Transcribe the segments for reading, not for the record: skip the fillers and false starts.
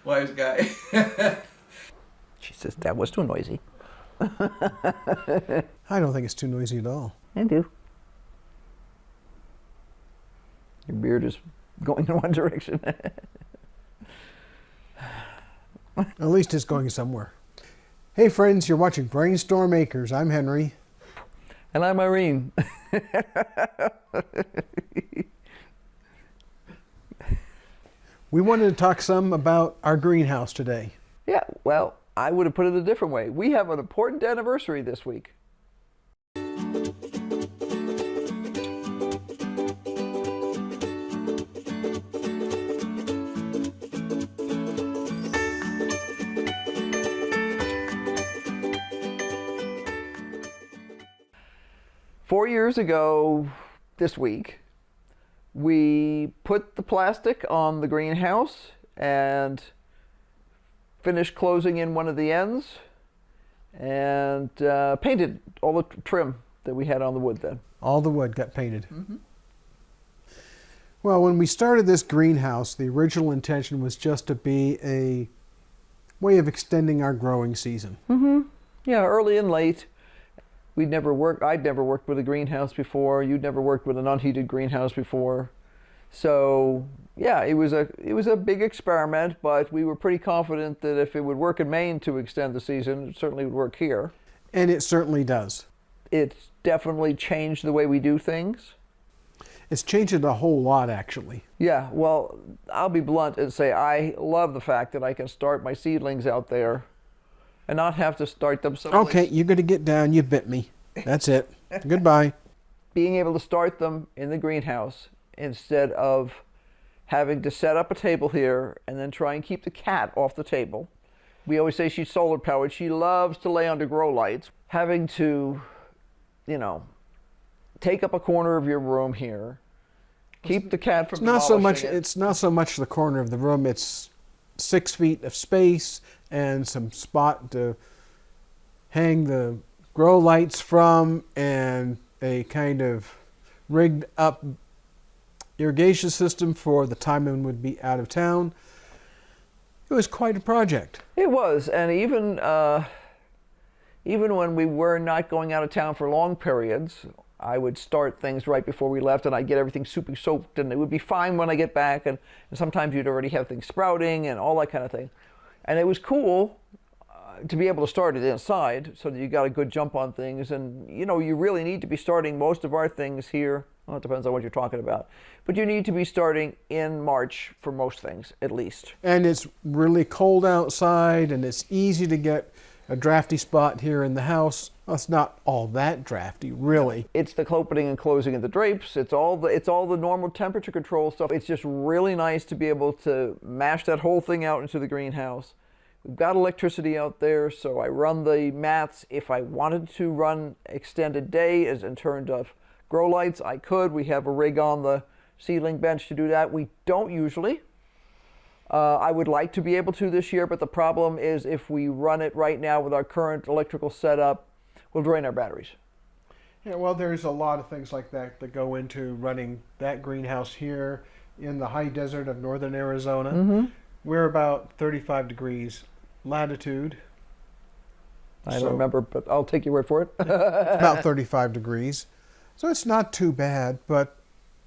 Wise guy. She says, that was too noisy. I don't think it's too noisy at all. I do. Your beard is going in one direction. At least it's going somewhere. Hey friends, you're watching Brainstorm Acres. I'm Henry. And I'm Irene. We wanted to talk some about our greenhouse today. Yeah, well, I would have put it a different way. We have an important anniversary this week. 4 years ago this week, we put the plastic on the greenhouse and finished closing in one of the ends and painted all the trim that we had on the wood then. All the wood got painted. Mm-hmm. Well, when we started this greenhouse, the original intention was just to be a way of extending our growing season. Mm-hmm. Yeah, early and late. I'd never worked with a greenhouse before. You'd never worked with an unheated greenhouse before. So yeah, it was a big experiment, but we were pretty confident that if it would work in Maine to extend the season, it certainly would work here. And it certainly does. It's definitely changed the way we do things. It's changed it a whole lot, actually. Yeah, well, I'll be blunt and say I love the fact that I can start my seedlings out there and not have to start them someplace. Okay, you're going to get down. You bit me. That's it. Goodbye. Being able to start them in the greenhouse instead of having to set up a table here and then try and keep the cat off the table. We always say she's solar powered. She loves to lay under grow lights. Having to, you know, take up a corner of your room here, keep the cat from demolishing it. It's not so much the corner of the room. It's 6 feet of space and some spot to hang the grow lights from and a kind of rigged up irrigation system for the time when we'd be out of town. It was quite a project. It was, and even when we were not going out of town for long periods, I would start things right before we left and I'd get everything super soaked and it would be fine when I get back, and sometimes you'd already have things sprouting and all that kind of thing. And it was cool to be able to start it inside so that you got a good jump on things. And you know, you really need to be starting most of our things here. Well, it depends on what you're talking about. But you need to be starting in March for most things, at least. And it's really cold outside and it's easy to get a drafty spot here in the house. Well, it's not all that drafty, really. It's the opening and closing of the drapes. It's all the normal temperature control stuff. It's just really nice to be able to mash that whole thing out into the greenhouse. We've got electricity out there, so I run the mats. If I wanted to run extended day as in terms of grow lights, I could. We have a rig on the seedling bench to do that. We don't usually. I would like to be able to this year, but the problem is if we run it right now with our current electrical setup, we'll drain our batteries. Yeah, well, there's a lot of things like that that go into running that greenhouse here in the high desert of northern Arizona. Mm-hmm. We're about 35 degrees latitude. I don't remember, but I'll take your word for it. About 35 degrees. So it's not too bad, but,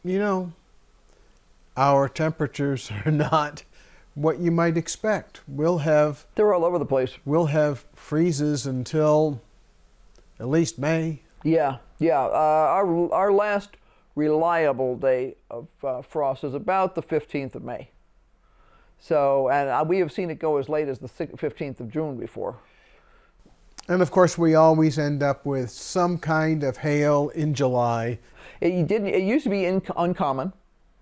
you know, our temperatures are not what you might expect. They're all over the place. We'll have freezes until at least May. Yeah. Our last reliable day of frost is about the 15th of May. So, and we have seen it go as late as the 15th of June before. And of course, we always end up with some kind of hail in July. It used to be uncommon.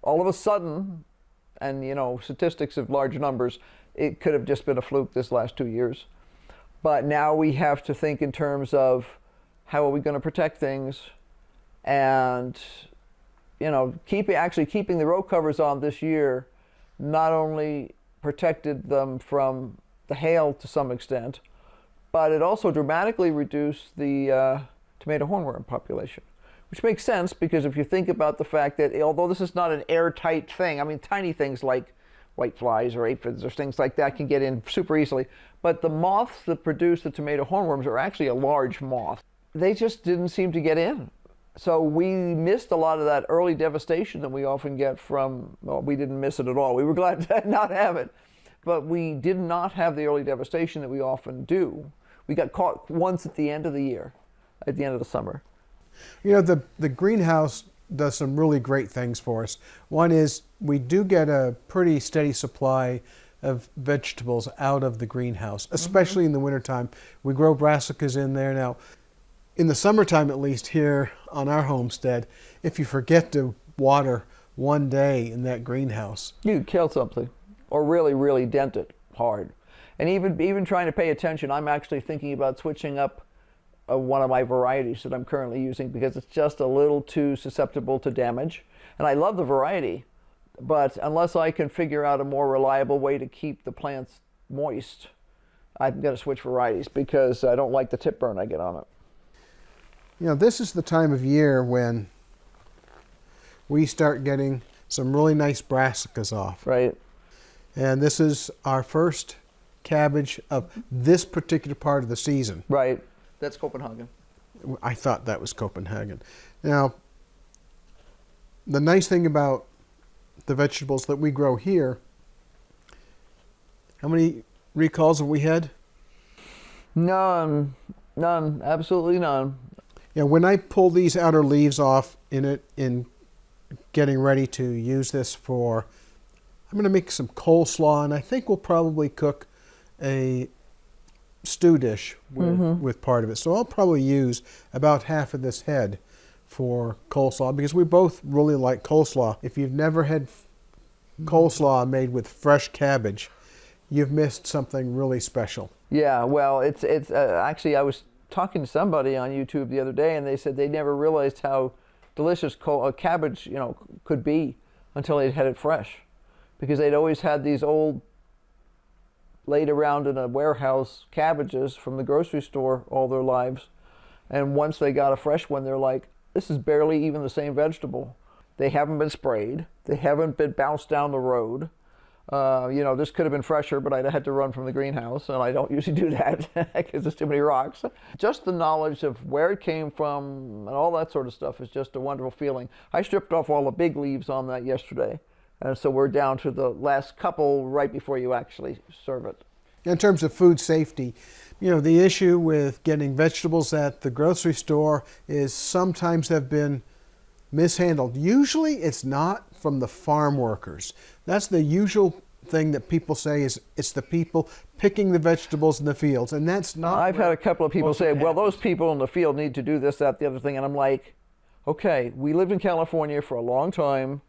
All of a sudden, and you know, statistics of large numbers, it could have just been a fluke this last 2 years. But now we have to think in terms of how are we going to protect things, and you know, keeping the row covers on this year not only protected them from the hail to some extent, but it also dramatically reduced the tomato hornworm population. which makes sense because if you think about the fact that although this is not an airtight thing, I mean, tiny things like white flies or aphids or things like that can get in super easily. But the moths that produce the tomato hornworms are actually a large moth. They just didn't seem to get in. So we missed a lot of that early devastation that we often get from, well, we didn't miss it at all. We were glad to not have it. But we did not have the early devastation that we often do. We got caught once at the end of the year, at the end of the summer. You know, the greenhouse does some really great things for us. One is we do get a pretty steady supply of vegetables out of the greenhouse, especially in the wintertime. We grow brassicas in there now. In the summertime, at least here on our homestead, if you forget to water one day in that greenhouse, you could kill something or really, really dent it hard. And even trying to pay attention, I'm actually thinking about switching up one of my varieties that I'm currently using because it's just a little too susceptible to damage. And I love the variety, but unless I can figure out a more reliable way to keep the plants moist, I'm going to switch varieties because I don't like the tip burn I get on it. You know, this is the time of year when we start getting some really nice brassicas off. Right. And this is our first cabbage of this particular part of the season. Right. That's Copenhagen. I thought that was Copenhagen. Now, the nice thing about the vegetables that we grow here, how many recalls have we had? None, absolutely none. Yeah, when I pull these outer leaves off in getting ready to use this for, I'm going to make some coleslaw, and I think we'll probably cook a stew dish with part of it. So I'll probably use about half of this head for coleslaw because we both really like coleslaw. If you've never had coleslaw made with fresh cabbage, you've missed something really special. Yeah, well, it's actually I was talking to somebody on YouTube the other day, and they said they never realized how delicious cabbage, could be until they'd had it fresh, because they'd always had these old, laid around in a warehouse cabbages from the grocery store all their lives, and once they got a fresh one, they're like, this is barely even the same vegetable. They haven't been sprayed. They haven't been bounced down the road. This could have been fresher, but I'd had to run from the greenhouse, and I don't usually do that because there's too many rocks. Just the knowledge of where it came from and all that sort of stuff is just a wonderful feeling. I stripped off all the big leaves on that yesterday, and so we're down to the last couple right before you actually serve it. In terms of food safety, the issue with getting vegetables at the grocery store is sometimes they've been mishandled. Usually it's not from the farm workers. That's the usual thing that people say is it's the people picking the vegetables in the fields, and that's not. I've had a couple of people say, well, those people in the field need to do this, that, the other thing, and I'm like, okay, we lived in California for a long time,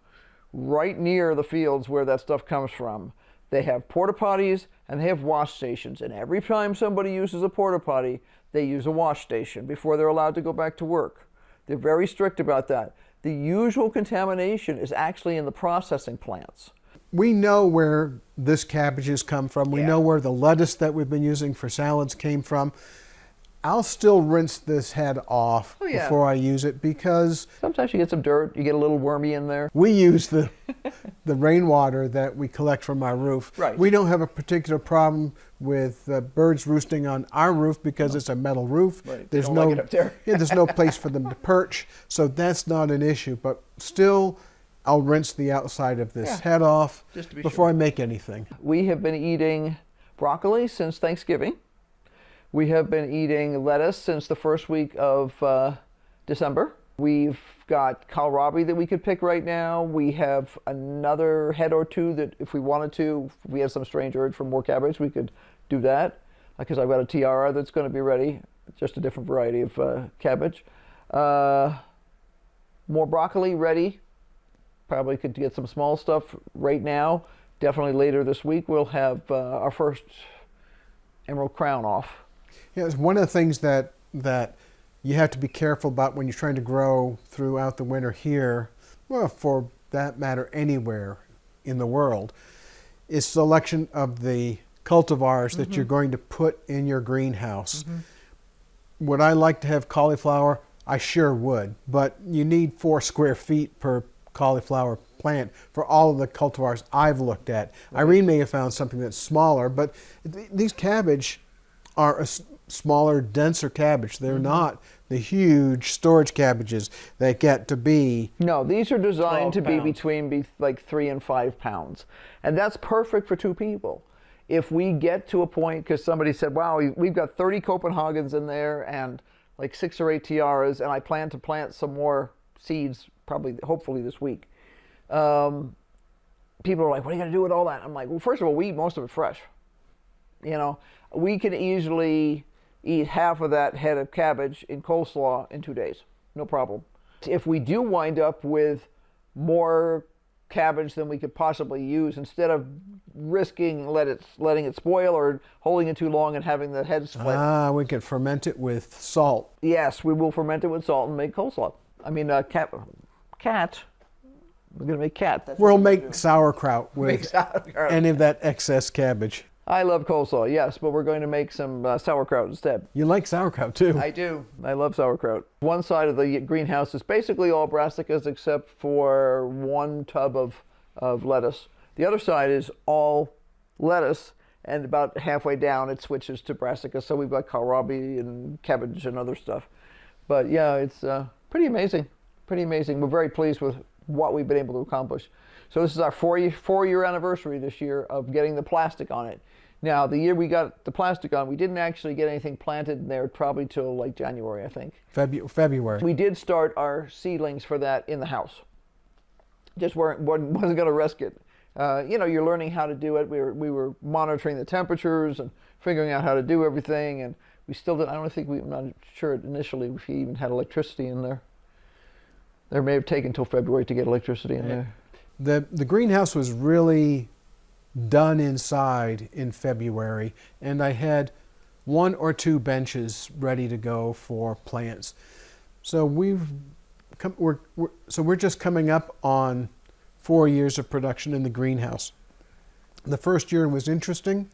right near the fields where that stuff comes from. They have porta potties and they have wash stations, and every time somebody uses a porta potty, they use a wash station before they're allowed to go back to work. They're very strict about that. The usual contamination is actually in the processing plants. We know where this cabbage has come from. We know where the lettuce that we've been using for salads came from. I'll still rinse this head off before I use it because sometimes you get some dirt, you get a little wormy in there. We use the rainwater that we collect from our roof. Right. We don't have a particular problem with birds roosting on our roof because it's a metal roof. Right. There's don't no like it up there. there's no place for them to perch, so that's not an issue. But still, I'll rinse the outside of this head off just to be before sure. I make anything. We have been eating broccoli since Thanksgiving. We have been eating lettuce since the first week of December. We've got kohlrabi that we could pick right now. We have another head or two that if we wanted to, if we have some strange urge for more cabbage, we could do that. Because I've got a tiara that's going to be ready, just a different variety of cabbage. More broccoli ready. Probably could get some small stuff right now. Definitely later this week we'll have our first emerald crown off. Yeah, it's one of the things that you have to be careful about when you're trying to grow throughout the winter here, well, for that matter, anywhere in the world, is selection of the cultivars that you're going to put in your greenhouse. Would I like to have cauliflower? I sure would. But you need 4 square feet per cauliflower plant for all of the cultivars I've looked at. Right. Irene may have found something that's smaller, but these cabbage are a smaller, denser cabbage. They're not the huge storage cabbages that get to be. No, these are designed to be between like 3 and 5 pounds. And that's perfect for 2 people. If we get to a point, because somebody said, wow, we've got 30 Copenhagens in there and like 6 or 8 tiaras, and I plan to plant some more seeds, hopefully this week. People are like, what are you going to do with all that? I'm like, well, first of all, we eat most of it fresh. You know, we can easily eat half of that head of cabbage in coleslaw in 2 days. No problem. If we do wind up with more cabbage than we could possibly use, instead of risking letting it spoil or holding it too long and having the head split. We can ferment it with salt. Yes, we will ferment it with salt and make coleslaw. I mean, cat. We're going to make cat. We'll make sauerkraut with any of that excess cabbage. I love coleslaw, yes, but we're going to make some sauerkraut instead. You like sauerkraut too? I do. I love sauerkraut. One side of the greenhouse is basically all brassicas except for 1 tub of lettuce. The other side is all lettuce, and about halfway down it switches to brassica. So we've got kohlrabi and cabbage and other stuff. But yeah, it's pretty amazing. Pretty amazing. We're very pleased with what we've been able to accomplish. So this is our 4-year anniversary this year of getting the plastic on it. Now, the year we got the plastic on, we didn't actually get anything planted in there probably till like January, I think. February. We did start our seedlings for that in the house. Just wasn't going to risk it. You know, you're learning how to do it. We were monitoring the temperatures and figuring out how to do everything, and we still didn't. I'm not sure initially if we even had electricity in there. There may have taken till February to get electricity in there. The greenhouse was really done inside in February, and I had 1 or 2 benches ready to go for plants. So we're just coming up on 4 years of production in the greenhouse. The first year was interesting.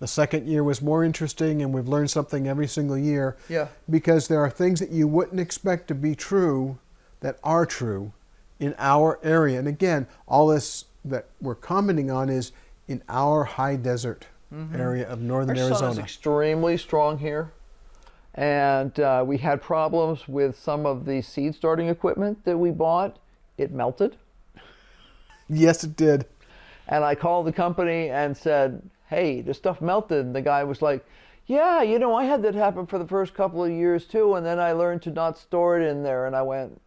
The second year was more interesting, and we've learned something every single year. Yeah. Because there are things that you wouldn't expect to be true that are true in our area. And again, all this that we're commenting on is in our high desert area of northern Arizona. Our sun is extremely strong here. And we had problems with some of the seed starting equipment that we bought. It melted. Yes, it did. And I called the company and said, hey, this stuff melted. And the guy was like, yeah, you know, I had that happen for the first couple of years too, and then I learned to not store it in there. And I went,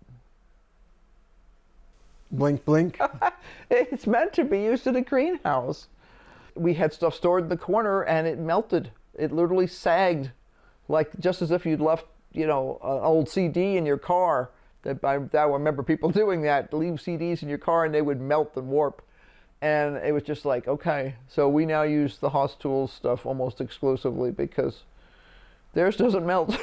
blink, blink. It's meant to be used in a greenhouse. We had stuff stored in the corner and it melted. It literally sagged, like just as if you'd left, you know, an old CD in your car. I remember people doing that, leave CDs in your car and they would melt and warp. And it was just like, okay. So we now use the Haas Tools stuff almost exclusively because theirs doesn't melt.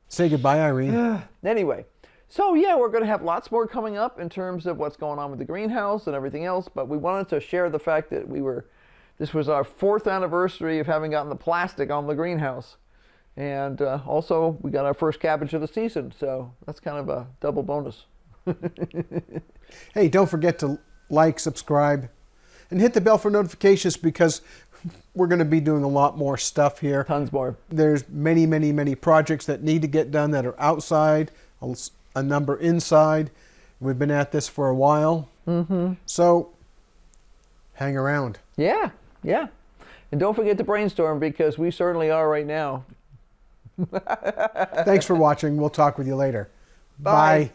Say goodbye, Irene. Anyway. So yeah, we're going to have lots more coming up in terms of what's going on with the greenhouse and everything else, but we wanted to share the fact that this was our 4th anniversary of having gotten the plastic on the greenhouse. And also, we got our first cabbage of the season, so that's kind of a double bonus. Hey, don't forget to like, subscribe, and hit the bell for notifications because we're going to be doing a lot more stuff here. Tons more. There's many, many, many projects that need to get done that are outside, a number inside. We've been at this for a while. So hang around. Yeah, yeah. And don't forget to brainstorm because we certainly are right now. Thanks for watching. We'll talk with you later. Bye. Bye.